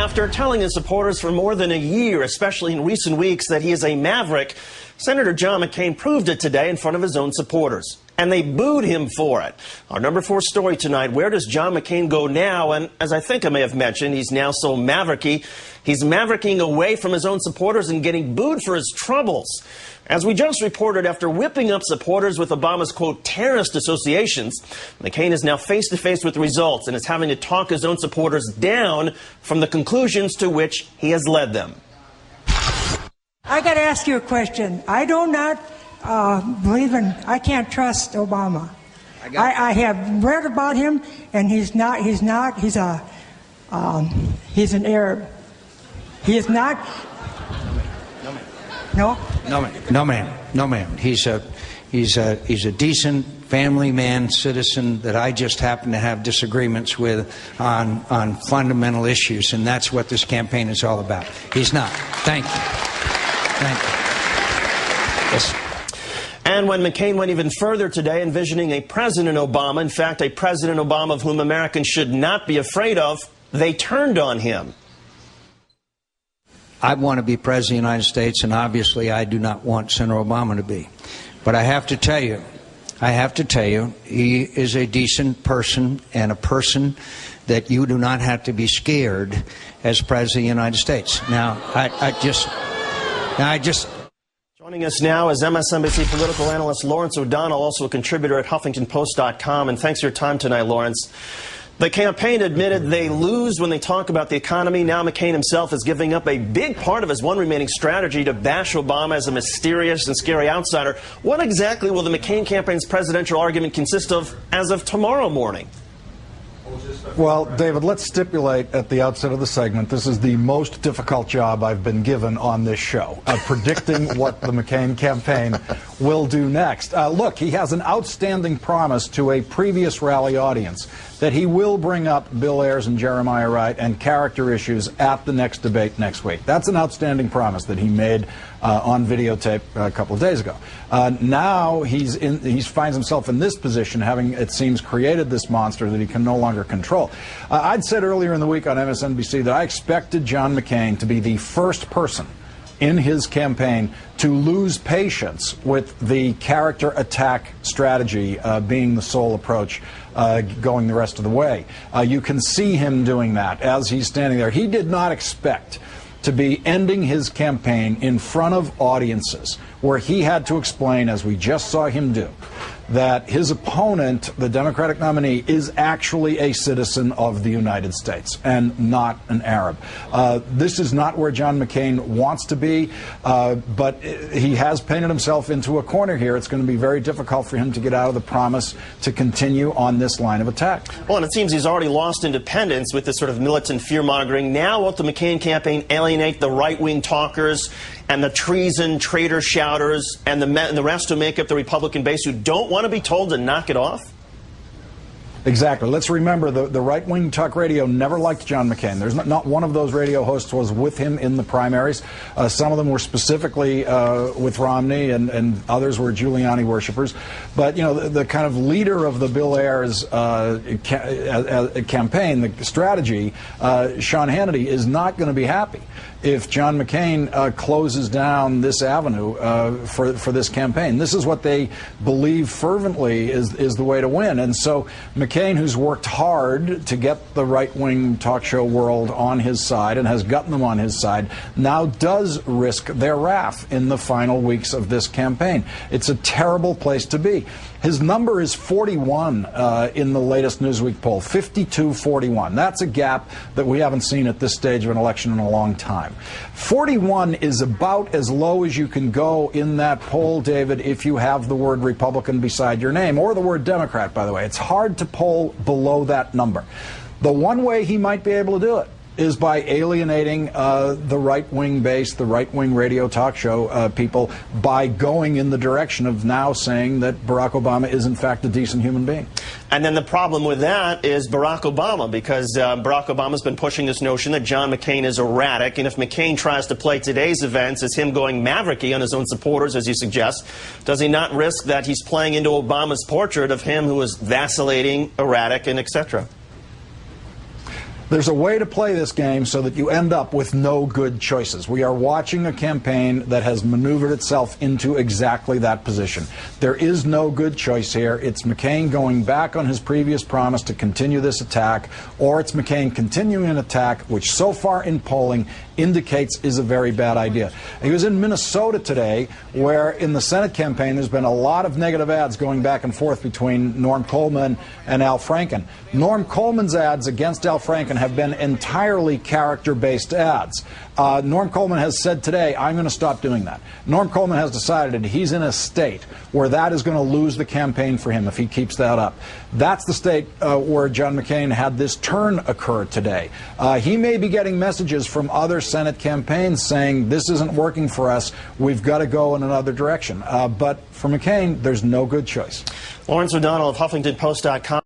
After telling his supporters for more than a year, especially in recent weeks, that he is a maverick, Senator John McCain proved it today in front of his own supporters. And they booed him for it. Our number 4 story tonight, where does John McCain go now? And as I think I may have mentioned, he's now so mavericky, he's mavericking away from his own supporters and getting booed for his troubles. As we just reported, after whipping up supporters with Obama's, quote, terrorist associations, McCain is now face-to-face with results and is having to talk his own supporters down from the conclusions to which he has led them. I got to ask you a question. I do not I can't trust Obama. I have read about him, and he's an Arab. He is not. No? No, ma'am. He's a decent family man, citizen that I just happen to have disagreements with on fundamental issues, and that's what this campaign is all about. He's not. Thank you. Yes. And when McCain went even further today, envisioning a President Obama, in fact, a President Obama of whom Americans should not be afraid of, they turned on him. I want to be President of the United States, and obviously I do not want Senator Obama to be. But I have to tell you, he is a decent person and a person that you do not have to be scared as President of the United States. Now, Joining us now is MSNBC political analyst Lawrence O'Donnell, also a contributor at HuffingtonPost.com. And thanks for your time tonight, Lawrence. The campaign admitted they lose when they talk about the economy. Now McCain himself is giving up a big part of his one remaining strategy to bash Obama as a mysterious and scary outsider. What exactly will the McCain campaign's presidential argument consist of as of tomorrow morning? Well, David, let's stipulate at the outset of the segment, this is the most difficult job I've been given on this show, predicting what the McCain campaign will do next. Look, he has an outstanding promise to a previous rally audience that he will bring up Bill Ayers and Jeremiah Wright and character issues at the next debate next week. That's an outstanding promise that he made on videotape a couple of days ago. Now he finds himself in this position, having, it seems, created this monster that he can no longer control. I'd said earlier in the week on MSNBC that I expected John McCain to be the first person in his campaign to lose patience with the character attack strategy being the sole approach going the rest of the way. You can see him doing that as he's standing there. He did not expect to be ending his campaign in front of audiences where he had to explain, as we just saw him do, that his opponent, the Democratic nominee, is actually a citizen of the United States and not an Arab. This is not where John McCain wants to be, but he has painted himself into a corner here. It's going to be very difficult for him to get out of the promise to continue on this line of attack. Well, and it seems he's already lost independence with this sort of militant fear-mongering. Now will the McCain campaign alienate the right-wing talkers and the treason, traitor shouters, and the rest who make up the Republican base who don't want to be told to knock it off? Exactly. Let's remember the right-wing talk radio never liked John McCain. There's not one of those radio hosts was with him in the primaries. Some of them were specifically with Romney, and others were Giuliani worshipers. But, you know, the kind of leader of the Bill Ayers campaign, the strategy, Sean Hannity, is not going to be happy if John McCain closes down this avenue for this campaign. This is what they believe fervently is the way to win. And so McCain, who's worked hard to get the right-wing talk show world on his side and has gotten them on his side, now does risk their wrath in the final weeks of this campaign. It's a terrible place to be. His number is 41 in the latest Newsweek poll, 52-41. That's a gap that we haven't seen at this stage of an election in a long time. 41 is about as low as you can go in that poll, David, if you have the word Republican beside your name, or the word Democrat, by the way. It's hard to poll below that number. The one way he might be able to do it is by alienating the right-wing base, the right-wing radio talk show people, by going in the direction of now saying that Barack Obama is in fact a decent human being. And then the problem with that is Barack Obama, because Barack Obama's been pushing this notion that John McCain is erratic, and if McCain tries to play today's events as him going mavericky on his own supporters, as you suggest, does he not risk that he's playing into Obama's portrait of him who is vacillating, erratic, and etc.? There's a way to play this game so that you end up with no good choices. We are watching a campaign that has maneuvered itself into exactly that position. There is no good choice here. It's McCain going back on his previous promise to continue this attack, or it's McCain continuing an attack, which so far in polling indicates is a very bad idea. He was in Minnesota today, where in the Senate campaign there's been a lot of negative ads going back and forth between Norm Coleman and Al Franken. Norm Coleman's ads against Al Franken have been entirely character-based ads. Norm Coleman has said today, I'm going to stop doing that. Norm Coleman has decided he's in a state where that is going to lose the campaign for him if he keeps that up. That's the state where John McCain had this turn occur today. He may be getting messages from other Senate campaigns saying, this isn't working for us, we've got to go in another direction. But for McCain, there's no good choice. Lawrence O'Donnell of HuffingtonPost.com.